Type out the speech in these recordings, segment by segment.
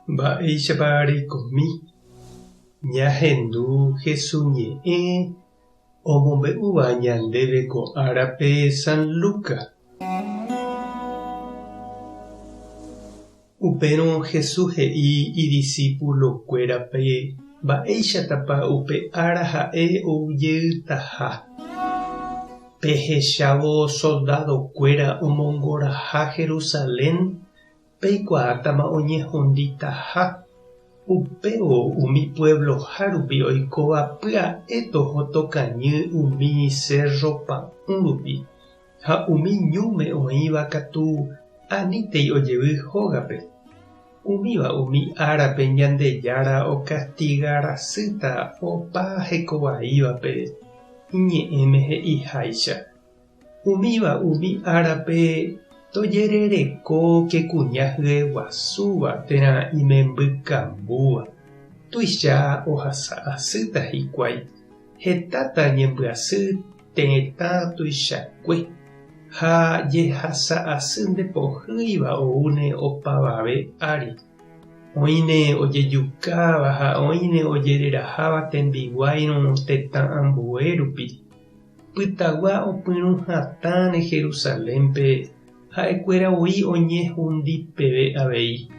Mba'éichapa ñahendu Jesús ñe'ẽ omombe'úva ñandéve ko árape San Lucas. Upérõ Jesús he'i idiscípulokuérape mba'éichatapa upe ára ha'e oujeýtaha. Pehechávo soldadokuéra omongoraha Jerusalén peikuaátama oñehonditaha. Upévo umi puebloha rupi oikóva pya'e toho tokañy umi Cerro Pa'ũ rupi ha umi ñúme oĩva katu aníntei ojevy hógape. Umíva umi árape Ñandejára okastigarasýta opa hekovaívape iñe'ẽme he'iháicha. Umíva umi árape tojerereko kekuña hyeguasúva térã imembykambúva. Tuicha ohasa asýta hikuái. Hetáta ñembyasy tetã tuichakue. Ha jehasa asy ndepohýiva oúne opavave ári. Oĩne ojejukáva ha oĩne ojereraháva tembiguairõ tetã ambue rupi. Pytagua opyrũ hatãre Jerusalénpe ha'ekuéra voi oñehundipeve avei.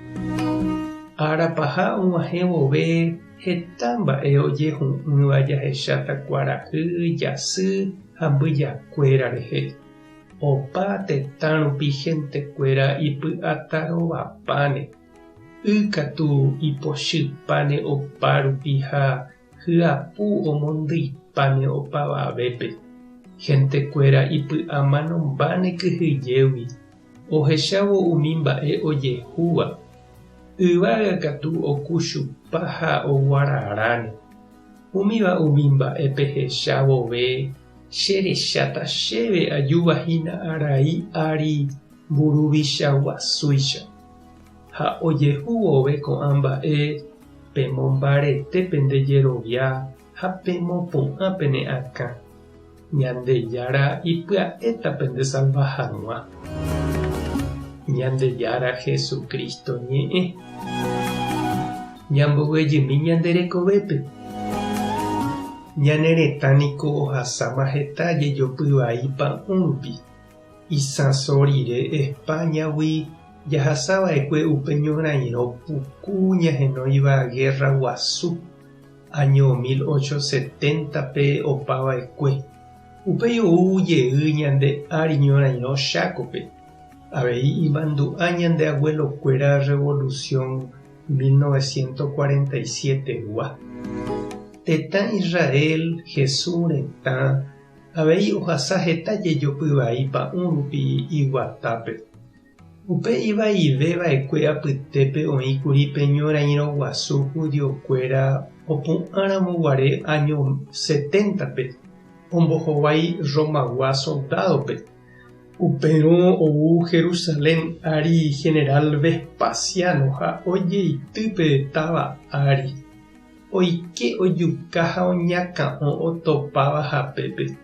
Árapaha og̃uahẽ vove heta mba'e ojehu'ỹva jahecháta kuarahy, jasy ha mbyjakuéra rehe. Opa tetã rupi hentekuéra ipy'atarovapáne. Ykatu ipochypáne opa rupi ha hyapu omondýipáne opavavépe. Hentekuéra ipy'amanombáne kyhyjégui. Ohechávo umi mba'e ojehúva. Yvága katu okuchupa ha oguararáne. Umíva umi mba'e pehecha vove cherecháta chéve ajuvahína arai ári mburuvichaguasúicha. Ha ojehu vove ko'ã mba'e pemombaretépe ndejerovia ha pemopu'ã pene akã. Ñandejára ipya'étape nde salvahag̃ua. Ñandejára Jesucristo ñe'ẽ. Ñamboguejymi ñanderekovépe. Ñane retã niko ohasáma heta jejopyvai Pa'ũ rupi. Isãso rire Españagui jahasava'ekue upe ñorairõ puku ñahenóiva Guerra Guasu año 1870pe opava'ekue. Upéi oujey ñande ári ñorairõ Chácope. Avei imandu'a ñande abuelokuéra Revolución 1947gua. Tetã Israel Jesús retã avei ohasa heta jejopyvai Pa'ũ rupi iguatápe. Upe ivaiveva'ekue apytépe oĩkuri pe ñorairõ guasu judiokuéra opu'ãramoguare año 70pe ombohovái Romagua soldadope. Upérõ ou Jerusalén ári general Vespasiano ha ojeitýpe táva ári. Oike ojuka ha oñakã'õ otopáva hapépe.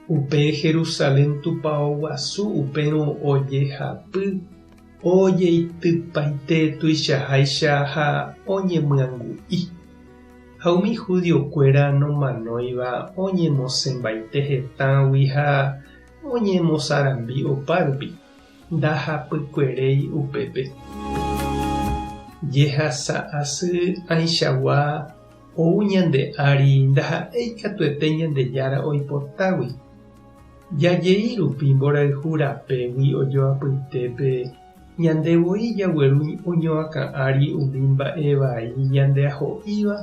Upe Jerusalén tupão guasu upérõ ojehapy, ojeitypaite tuichaháicha ha oñemyangui. Ha umi judiokuéra nomanóiva oñemosẽmbaite hetãgui ha oñemosarambi opa rupi. Ndahapykueréi upépe. Jehasa asy aichagua ou ñande ári ndaha'éikatuete Ñandejára oipotágui. Jajei rupi mborayhu rapégui ojoapytépe ñandevoi jagueru oñoakã'ári umi mba'e vai ñandeaho'íva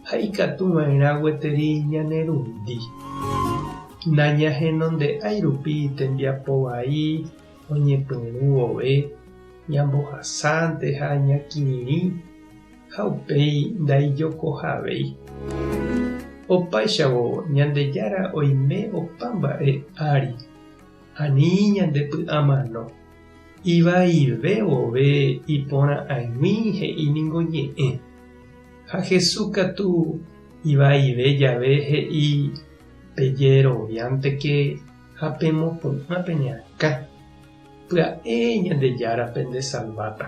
ha ikatuva'erã gueteri ñanerundi. Nañahenonde'ái rupi tembiapo vai oñepyrũ vove ñambohasánte ha ñakirirĩ ha upéi ndaijokohavéi. Opáichavo Ñandejára oime opa mba'e ári ani ñandepy'amano. Ivaive vove iporã'ãigui he'íniko ñe'ẽ. Ha Jesús katu ivaive jave he'i pejeroviánteke ha pemopu'ã pene akã. Pya'e Ñandejára pende salváta.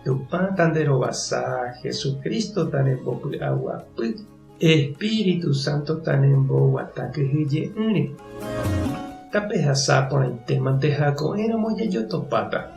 Tupan tandero basa, Jesucristo tanembo agua, Espíritu Santo tanembo ataque hye. Tape hasa por el tema de jaco era moya yo topata.